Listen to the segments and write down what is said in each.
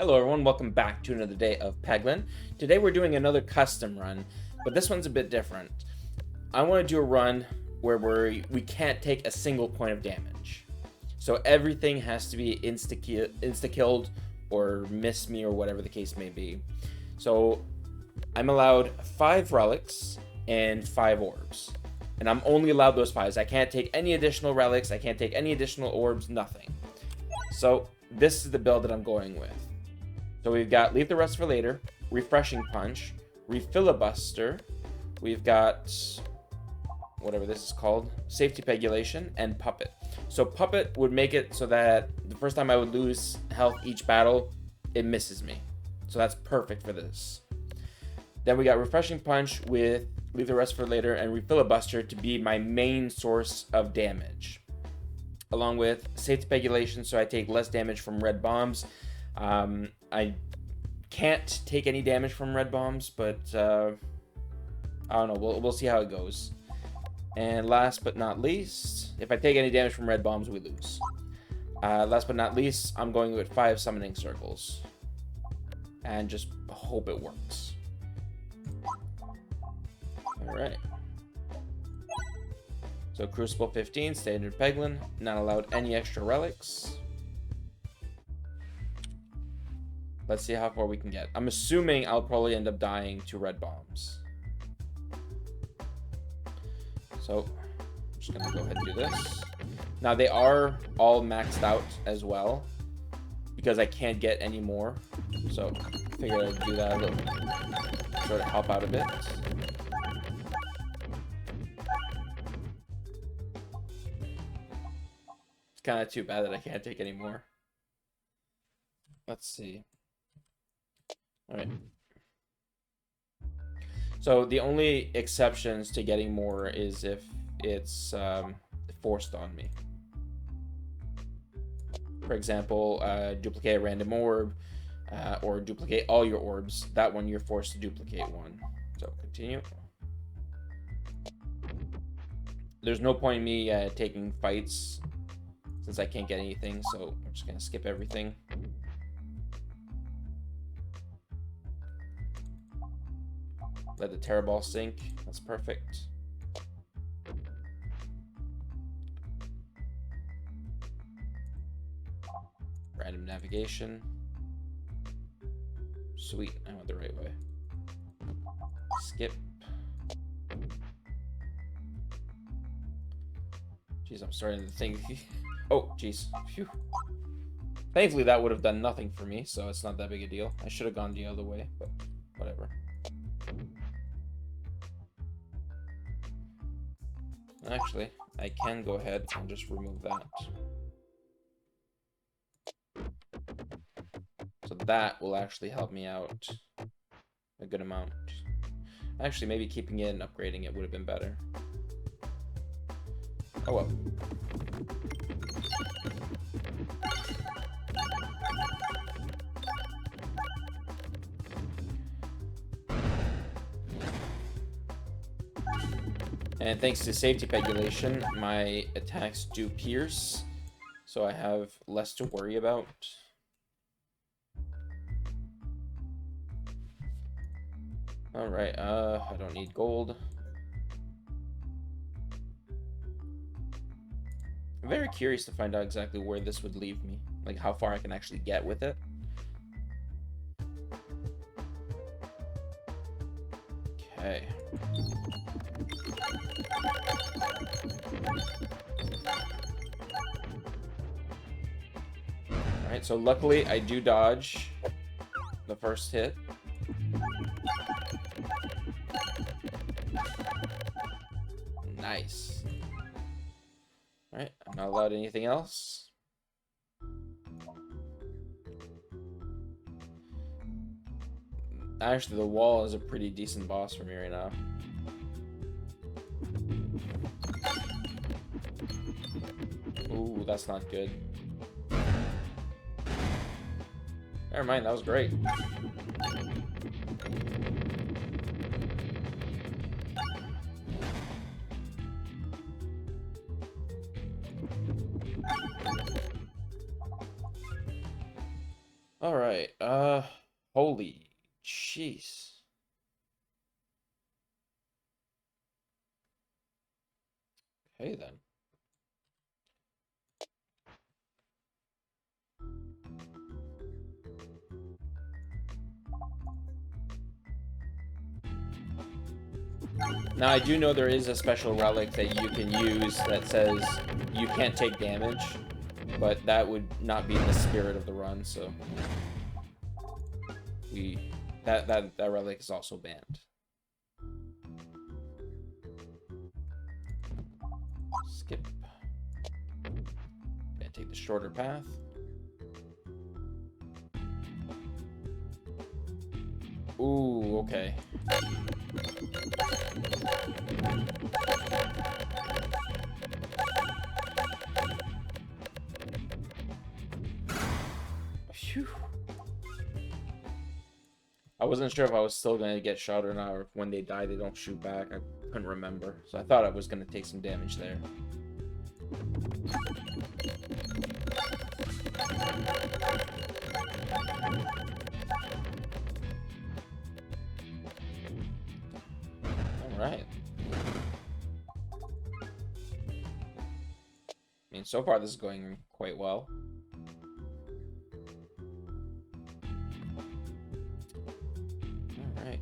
Hello everyone, welcome back to another day of Peglin. Today we're doing another custom run, but this one's a bit different. I want to do a run where we can't take a single point of damage. So everything has to be insta-killed or miss me or whatever the case may be. So I'm allowed 5 relics and 5 orbs. And I'm only allowed those 5s. I can't take any additional relics, I can't take any additional orbs, nothing. So this is the build that I'm going with. So we've got Leave the Rest for Later, Refreshing Punch, Refilibuster, we've got whatever this is called, Safety Pegulation, and Puppet. So Puppet would make it so that the first time I would lose health each battle, it misses me. So that's perfect for this. Then we got Refreshing Punch with Leave the Rest for Later and Refilibuster to be my main source of damage. Along with Safety Pegulation, so I take less damage from red bombs. I can't take any damage from red bombs, but I don't know. We'll see how it goes. And last but not least, if I take any damage from red bombs, we lose. Last but not least, I'm going with 5 summoning circles. And just hope it works. Alright. So Crucible 15, Standard Peglin. Not allowed any extra relics. Let's see how far we can get. I'm assuming I'll probably end up dying to red bombs. So, I'm just gonna go ahead and do this. Now, they are all maxed out as well, because I can't get any more. So, I figured I'd do that a little, sort of help out a bit. It's kind of too bad that I can't take any more. Let's see. All right. So the only exceptions to getting more is if it's forced on me. For example, duplicate a random orb, or duplicate all your orbs. That one you're forced to duplicate one. So continue. There's no point in me taking fights since I can't get anything, so I'm just gonna skip everything. Let the Terror Ball sink. That's perfect. Random navigation. Sweet, I went the right way. Skip. Jeez, I'm starting to think. Oh, jeez. Phew. Thankfully, that would have done nothing for me, so it's not that big a deal. I should have gone the other way, but whatever. Actually, I can go ahead and just remove that. So that will actually help me out a good amount. Actually, maybe keeping it and upgrading it would have been better. Oh well. And thanks to Safety Pegulation, my attacks do pierce, so I have less to worry about. Alright, I don't need gold. I'm very curious to find out exactly where this would leave me, like how far I can actually get with it. Okay. Alright, so luckily I do dodge the first hit. Nice. Alright, I'm not allowed anything else. Actually, the wall is a pretty decent boss for me right now. Ooh, that's not good. Never mind, that was great. All right. Holy jeez. Okay then. Now I do know there is a special relic that you can use that says you can't take damage, but that would not be in the spirit of the run, so that relic is also banned. Skip. Gonna take the shorter path. Ooh, okay. Phew. I wasn't sure if I was still going to get shot or not, or if when they die they don't shoot back. I couldn't remember. So I thought I was going to take some damage there. Alright. I mean, so far this is going quite well. Alright.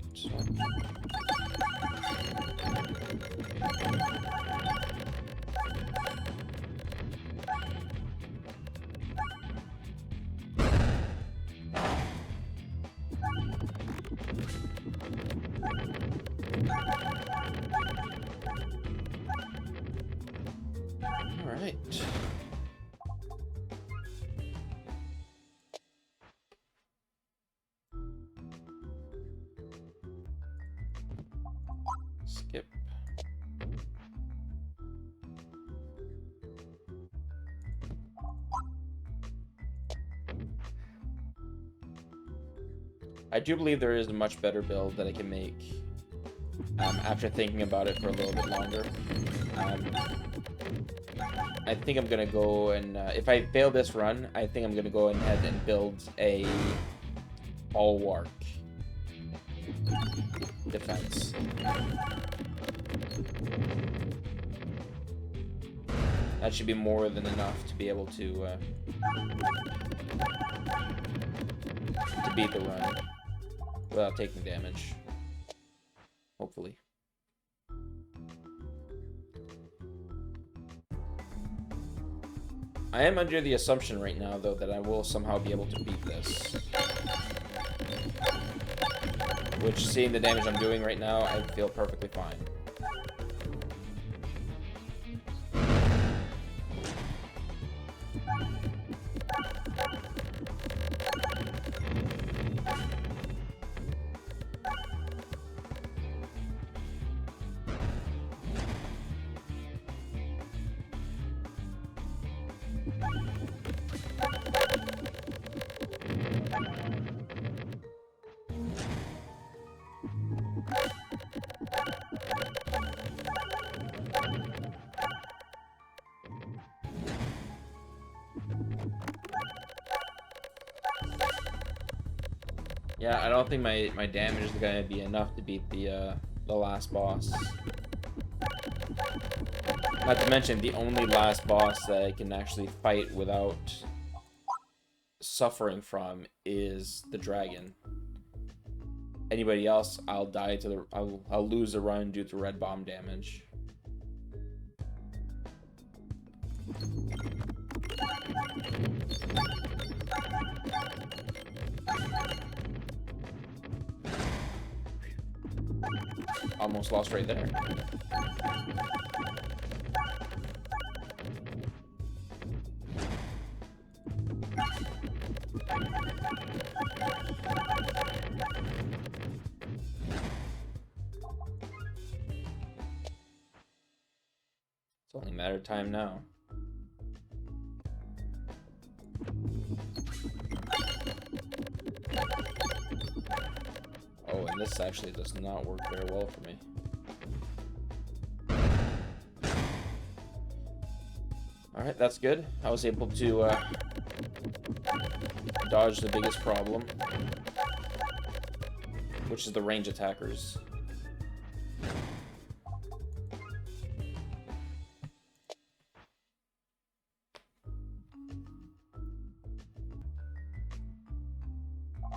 Alright. Skip. I do believe there is a much better build that I can make after thinking about it for a little bit longer. I think I'm gonna go and if I fail this run, I think I'm gonna go ahead and build a bulwark defense. That should be more than enough to be able to beat the run without taking damage. Hopefully. I am under the assumption right now, though, that I will somehow be able to beat this. Which, seeing the damage I'm doing right now, I feel perfectly fine. Yeah, I don't think my damage is gonna be enough to beat the last boss. Not to mention, the only last boss that I can actually fight without suffering from is the dragon. Anybody else, I'll die to the I'll lose a run due to red bomb damage. Almost lost right there. It's only a matter of time now. Oh, and this actually does not work very well for me. Alright, that's good. I was able to dodge the biggest problem, which is the range attackers.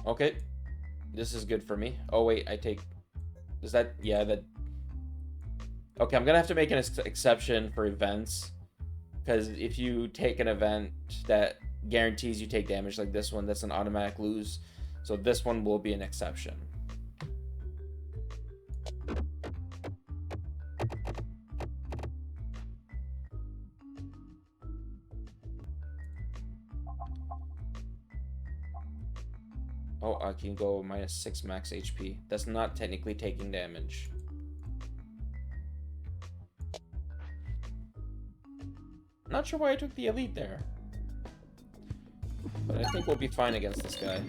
Okay, this is good for me. Oh wait, I take... Is that... Yeah, that... Okay, I'm gonna have to make an exception for events. Because if you take an event that guarantees you take damage like this one, that's an automatic lose. So this one will be an exception. Oh, I can go -6 max HP. That's not technically taking damage. Not sure why I took the elite there. But I think we'll be fine against this guy.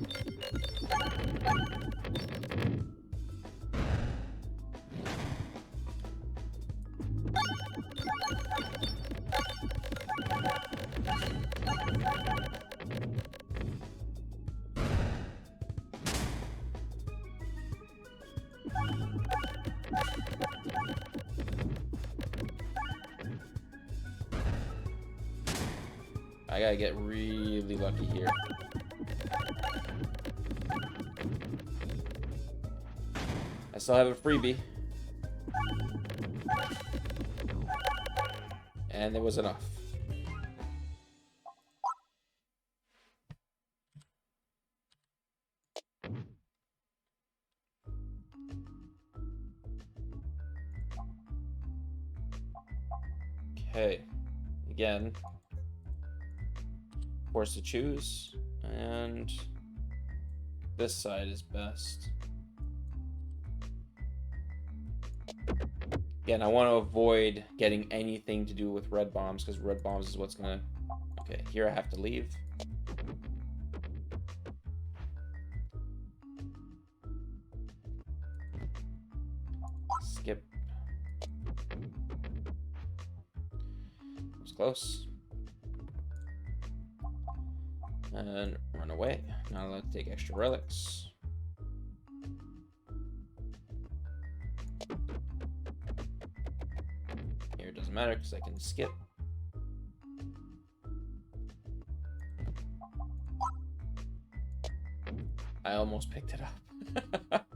I gotta get really lucky here. I still have a freebie. And it was enough. Okay. Again. Forced to choose, and this side is best. Again, I want to avoid getting anything to do with red bombs, because red bombs is what's gonna... Okay, here I have to leave. Skip. It was close. And run away. Not allowed to take extra relics. Here it doesn't matter because I can skip. I almost picked it up.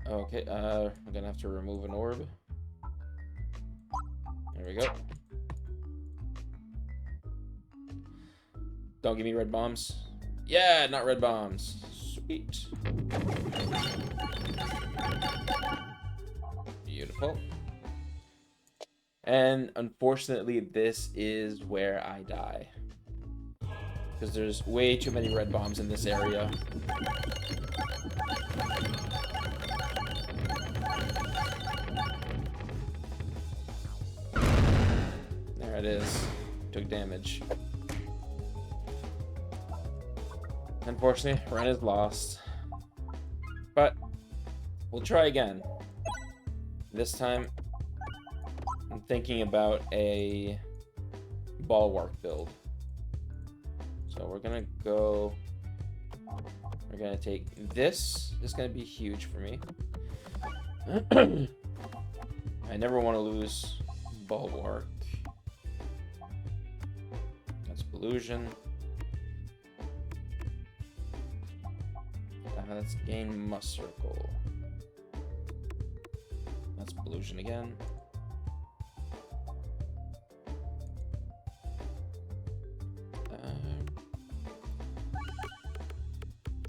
Okay, I'm gonna have to remove an orb. There we go. Don't give me red bombs. Yeah, not red bombs. Sweet. Beautiful. And unfortunately, this is where I die. Because there's way too many red bombs in this area. There it is. Took damage. Unfortunately, Ren is lost. But we'll try again. This time, I'm thinking about a bulwark build. So we're gonna go... We're gonna take this. This is gonna be huge for me. I never want to lose bulwark. That's illusion. Let's gain must circle. That's illusion again.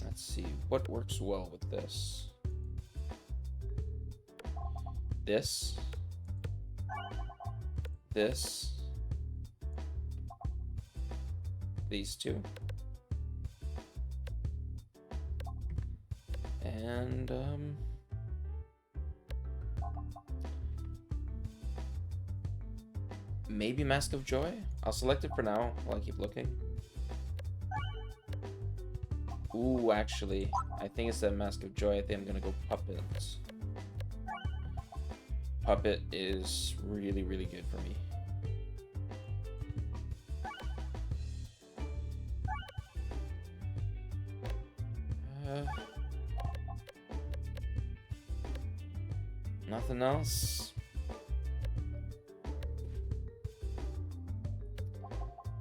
Let's see what works well with this. This. These two. And maybe Mask of Joy? I'll select it for now while I keep looking. Ooh, actually, I think it's that Mask of Joy. I think I'm gonna go Puppet. Puppet is really, really good for me. Nothing else?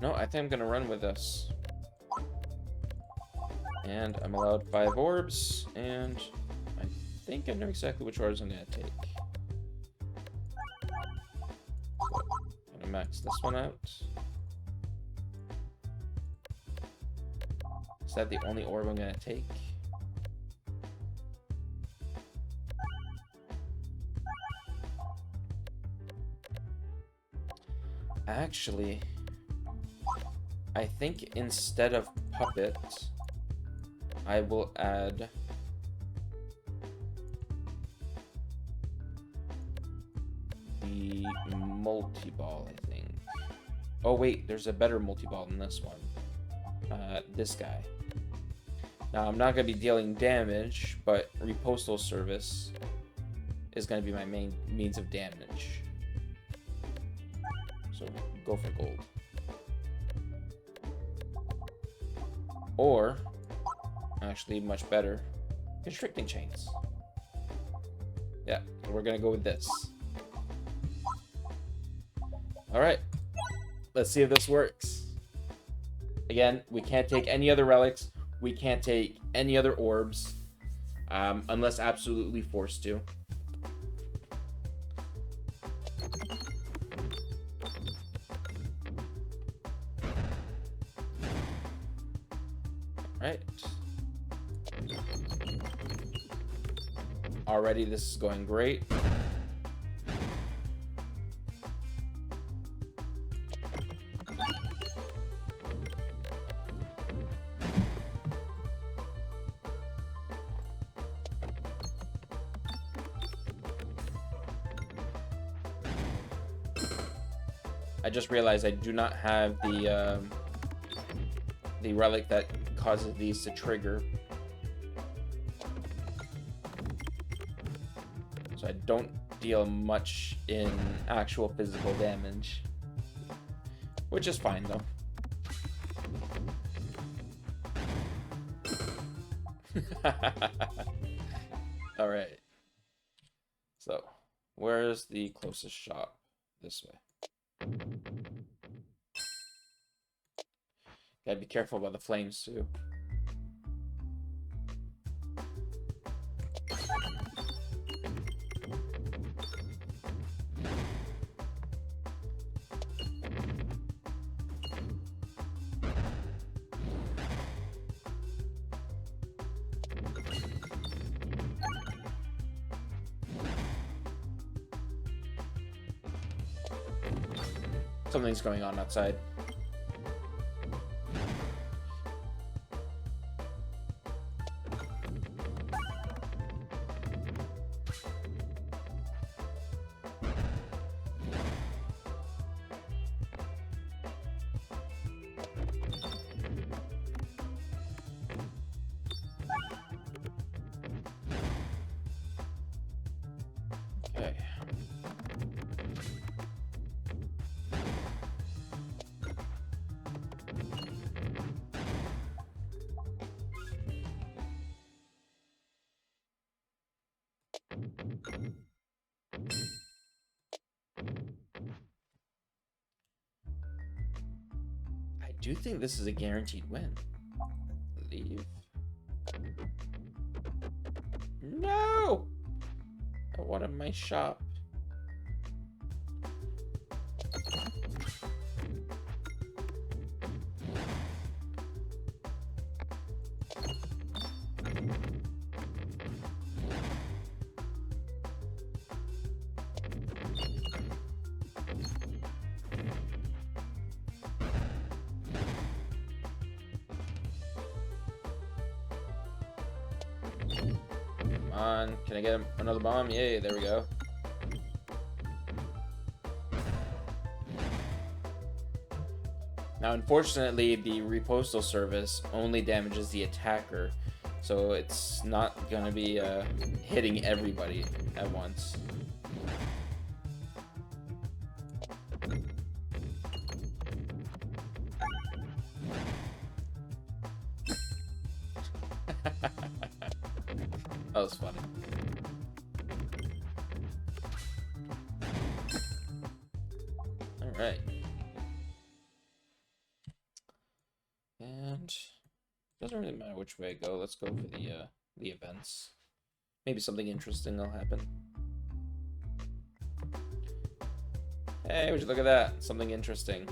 No, I think I'm gonna run with this. And I'm allowed 5 orbs, and I think I know exactly which orbs I'm gonna take. I'm gonna max this one out. Is that the only orb I'm gonna take? Actually, I think instead of Puppet, I will add the multi-ball, I think. Oh wait, there's a better multi-ball than this one. This guy. Now, I'm not going to be dealing damage, but Repostal Service is going to be my main means of damage. So, go for gold. Or, actually much better, Constricting Chains. Yeah, we're going to go with this. Alright, let's see if this works. Again, we can't take any other relics. We can't take any other orbs. Unless absolutely forced to. Alright. Already this is going great. I just realized I do not have the relic that causes these to trigger. So I don't deal much in actual physical damage. Which is fine though. Alright. So, where's the closest shop? This way. Gotta be careful about the flames too. Something's going on outside. Okay. I do think this is a guaranteed win. Leave. No! I wanted my shop. Come on, can I get another bomb? Yay, there we go. Now, unfortunately, the Repostal Service only damages the attacker, so it's not gonna be hitting everybody at once. was funny. Alright. And doesn't really matter which way I go. Let's go for the events. Maybe something interesting will happen. Hey, would you look at that? Something interesting.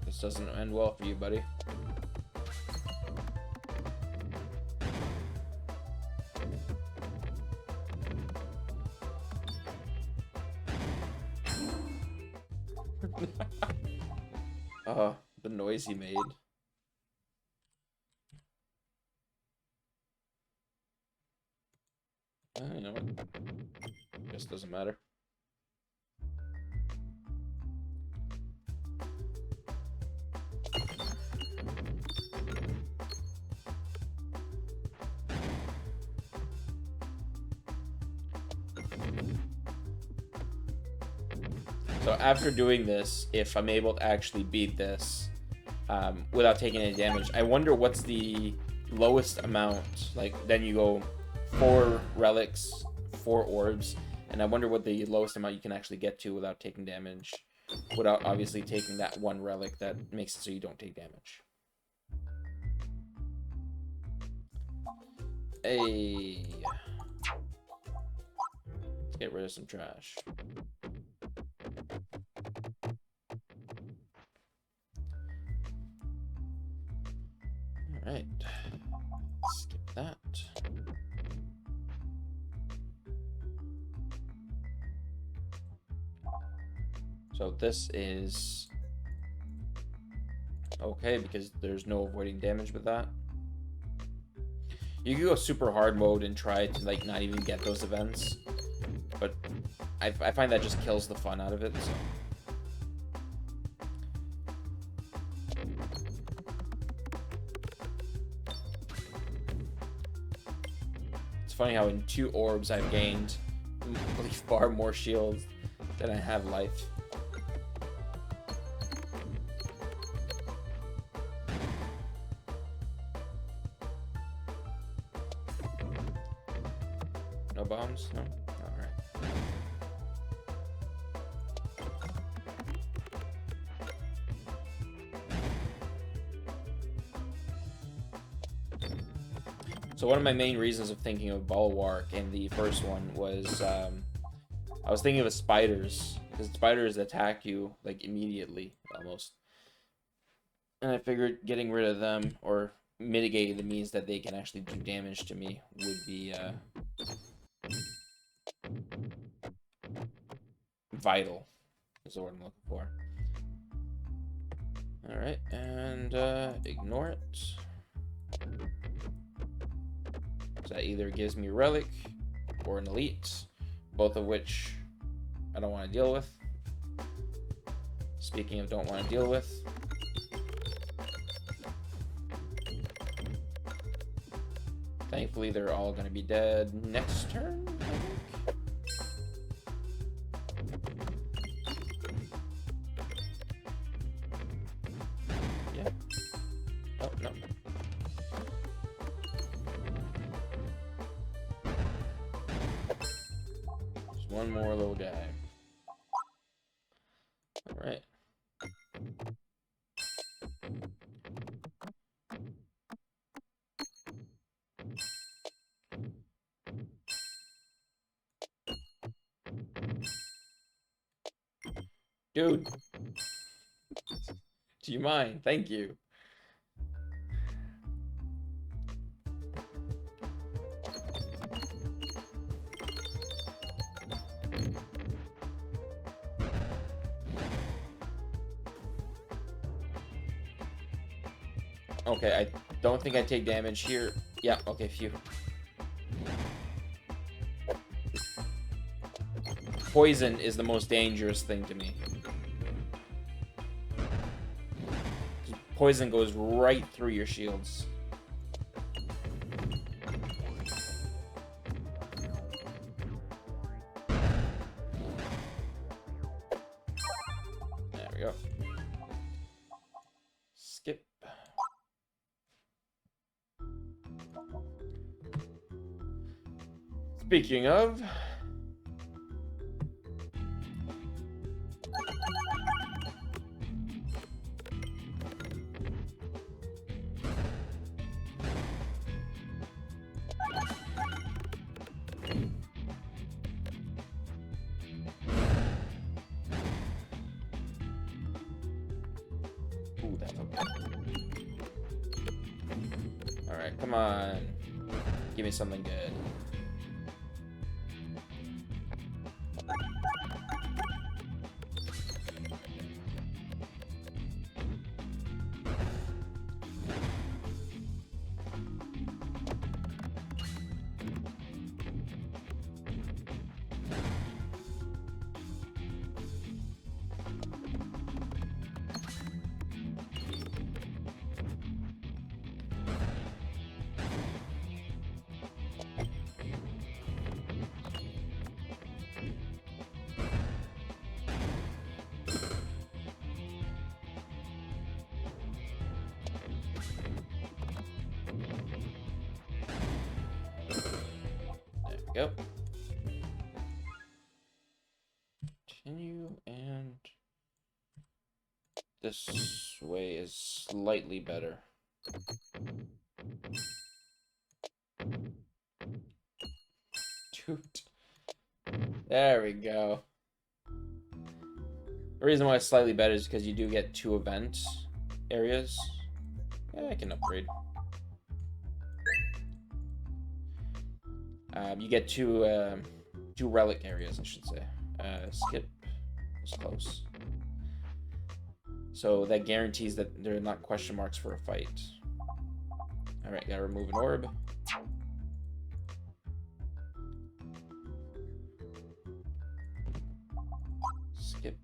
This doesn't end well for you, buddy. The noise he made. You know what? Guess it doesn't matter. So after doing this, if I'm able to actually beat this without taking any damage, I wonder what's the lowest amount. Like, then you go 4 relics, 4 orbs, and I wonder what the lowest amount you can actually get to without taking damage, without obviously taking that 1 relic that makes it so you don't take damage. Hey, let's get rid of some trash. Alright, skip that. So this is okay because there's no avoiding damage with that. You can go super hard mode and try to like not even get those events, but I find that just kills the fun out of it. So. It's funny how in 2 orbs I've gained far more shields than I have life. No bombs? No? Alright. So one of my main reasons of thinking of Bulwark in the first one was I was thinking of spiders, because spiders attack you like immediately almost, and I figured getting rid of them or mitigating the means that they can actually do damage to me would be vital, is the word I'm looking for. Alright, and ignore it. So that either gives me a relic or an elite, both of which I don't want to deal with. Speaking of don't want to deal with, thankfully they're all going to be dead next turn, I think. Yeah. Oh, no. Just one more little guy. Alright. Dude. Do you mind? Thank you. Okay, I don't think I take damage here. Yeah, okay, phew. Poison is the most dangerous thing to me. poison goes right through your shields. There we go. Skip. Speaking of... Ooh, that's okay. Alright, come on. Give me something good. Yep. Continue, and this way is slightly better. Dude. There we go. The reason why it's slightly better is because you do get 2 event areas. Yeah, I can upgrade. You get two relic areas, I should say. Skip was close. So that guarantees that there are not question marks for a fight. Alright, gotta remove an orb. Skip.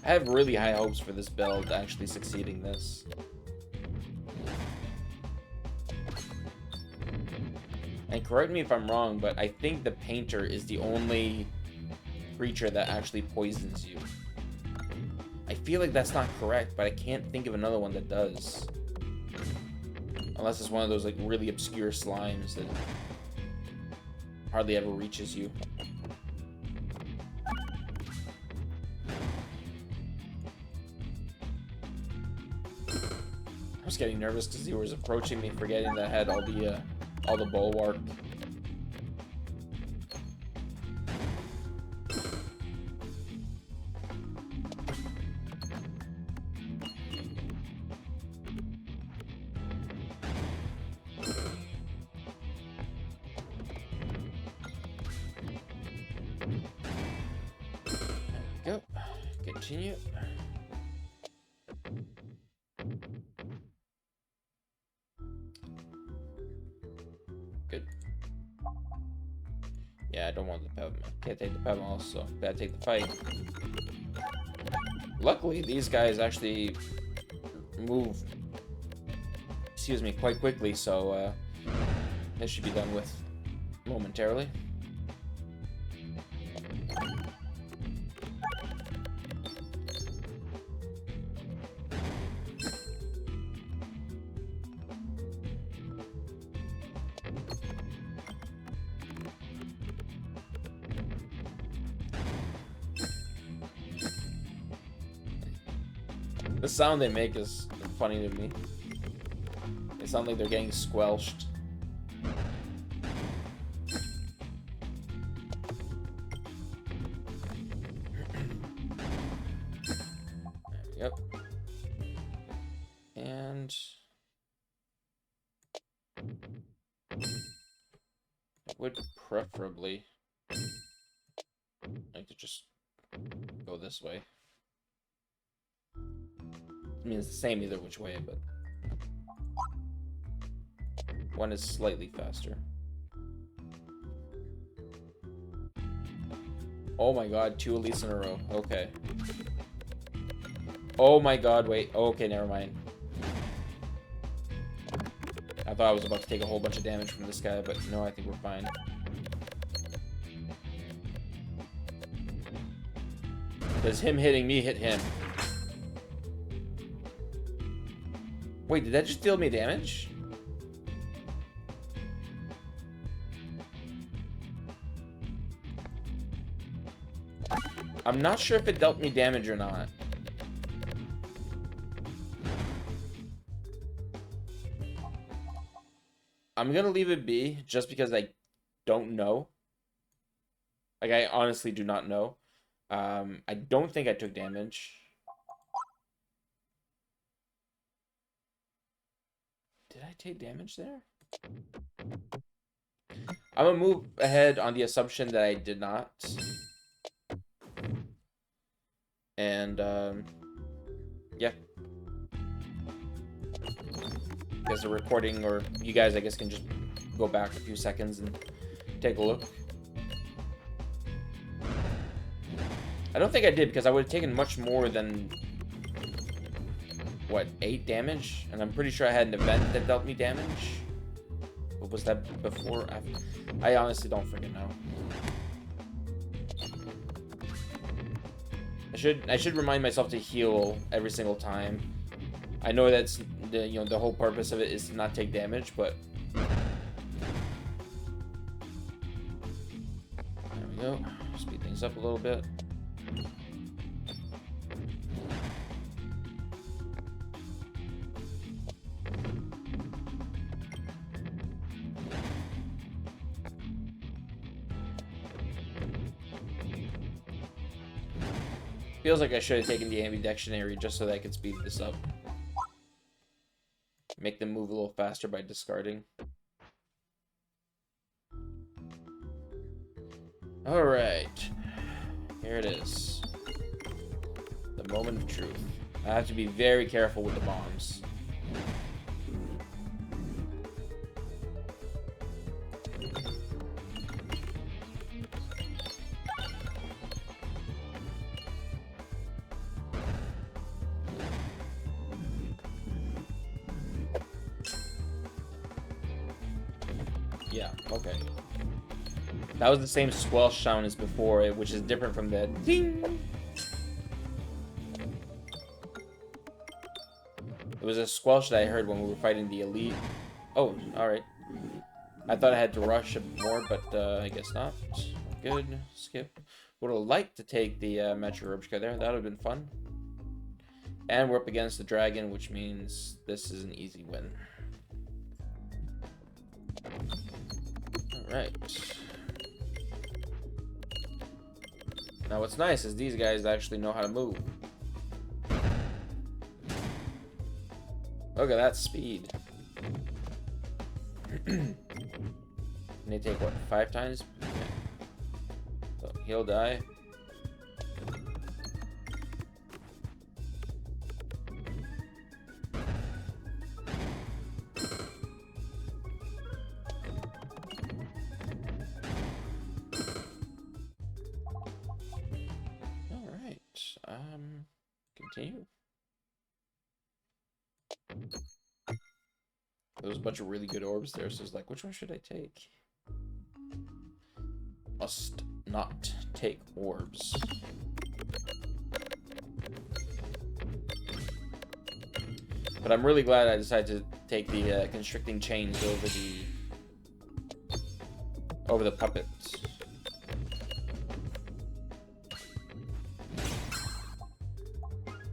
I have really high hopes for this build actually succeeding this. And correct me if I'm wrong, but I think the painter is the only creature that actually poisons you. I feel like that's not correct, but I can't think of another one that does. Unless it's one of those like really obscure slimes that hardly ever reaches you. I was getting nervous because he was approaching me, forgetting that I had all the bulwark. There we go. Continue. Good. Yeah, I don't want the pebble. Can't take the pebble also. Gotta take the fight. Luckily, these guys actually move, excuse me, quite quickly, so this should be done with momentarily. The sound they make is funny to me. They sound like they're getting squelched. Yep. And I would preferably like to just go this way. I mean, it's the same either which way, but one is slightly faster. Oh my god, 2 elites in a row. Okay. Oh my god, wait. Okay, never mind. I thought I was about to take a whole bunch of damage from this guy, but no, I think we're fine. Because him hitting me hit him. Wait, did that just deal me damage? I'm not sure if it dealt me damage or not. I'm gonna leave it be, just because I don't know. Like, I honestly do not know. I don't think I took damage. Did I take damage there? I'm gonna move ahead on the assumption that I did not. And, yeah. Guess the recording, or you guys, I guess, can just go back a few seconds and take a look. I don't think I did, because I would have taken much more than, what, 8 damage? And I'm pretty sure I had an event that dealt me damage. What was that before? I honestly don't freaking know. I should remind myself to heal every single time. I know that's the whole purpose of it is to not take damage, but there we go. Speed things up a little bit. Feels like I should have taken the ambidextrosity just so that I could speed this up. Make them move a little faster by discarding. Alright. Here it is. The moment of truth. I have to be very careful with the bombs. Yeah, okay. That was the same squelch sound as before, which is different from the ding. It was a squelch that I heard when we were fighting the elite. Oh, alright. I thought I had to rush a bit more, but I guess not. Good. Skip. Would have liked to take the Matryoshka there. That would have been fun. And we're up against the dragon, which means this is an easy win. Alright. Now what's nice is these guys actually know how to move. Look at that speed. And they take what, 5 times? Yeah. So he'll die. Continue. There was a bunch of really good orbs there, so it's like, which one should I take? Must not take orbs. But I'm really glad I decided to take the constricting chains over the puppets.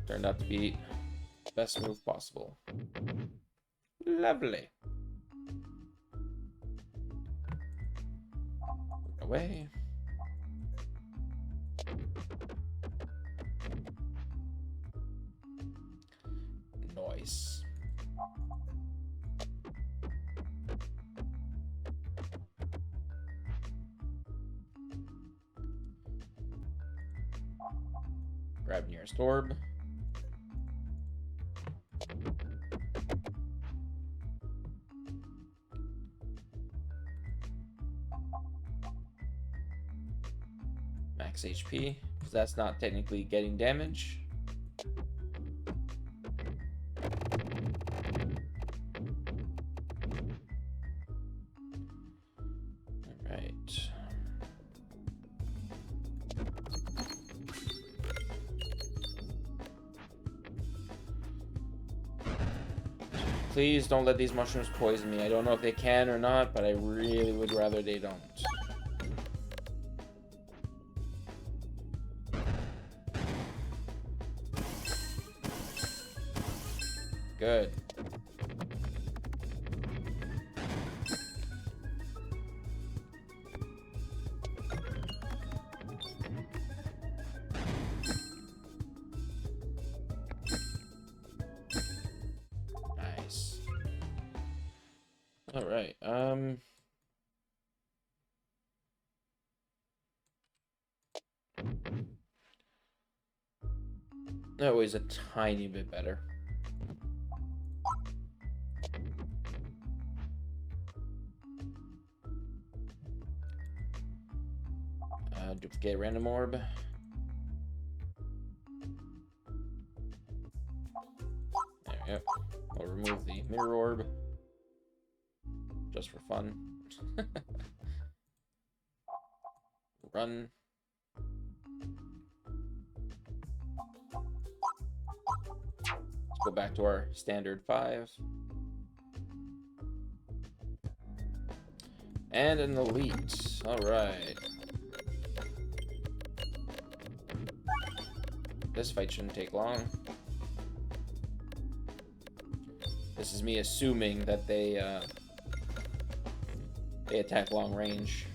Turned out to be the best move possible. Lovely. Away. Nice. Grab nearest orb. max HP, because that's not technically getting damage. Alright. Please don't let these mushrooms poison me. I don't know if they can or not, but I really would rather they don't. Good. Nice. All right. That was a tiny bit better. Duplicate random orb. There we go. I'll remove the mirror orb. Just for fun. Run. Let's go back to our standard 5. And an elite. Alright. This fight shouldn't take long. This is me assuming that they attack long range.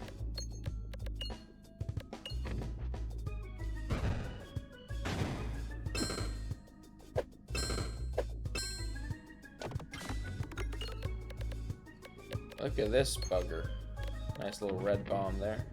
Look at this bugger. Nice little red bomb there.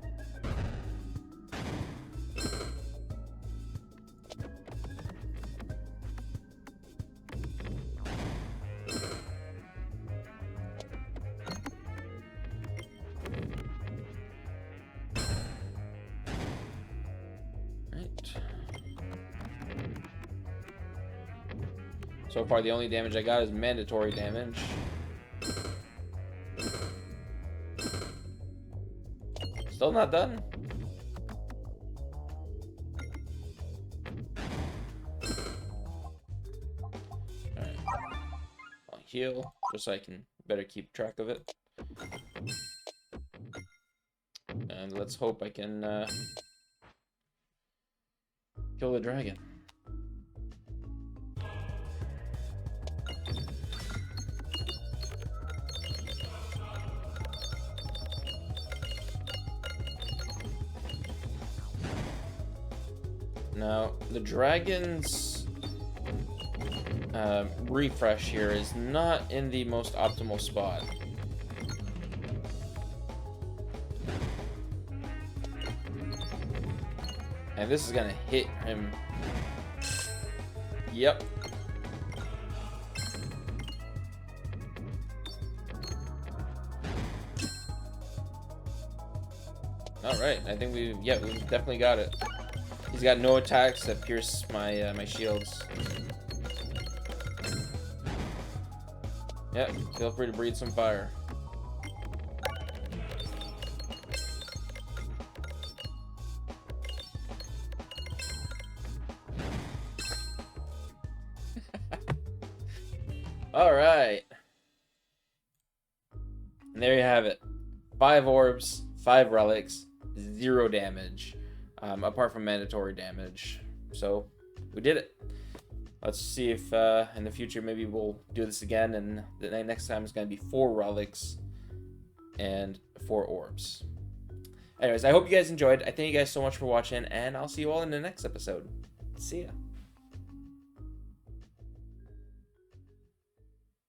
So far, the only damage I got is mandatory damage. Still not done. Alright. I'll heal, just so I can better keep track of it. And let's hope I can kill the dragon. Now, the dragon's refresh here is not in the most optimal spot. And this is gonna hit him. Yep. Alright, I think we've definitely got it. He's got no attacks that pierce my my shields. Yep, feel free to breathe some fire. All right. And there you have it. 5 orbs, 5 relics, 0 damage. Apart from mandatory damage. So, we did it. Let's see if in the future maybe we'll do this again, and the next time it's going to be 4 relics and 4 orbs. Anyways, I hope you guys enjoyed. I thank you guys so much for watching, and I'll see you all in the next episode. See ya.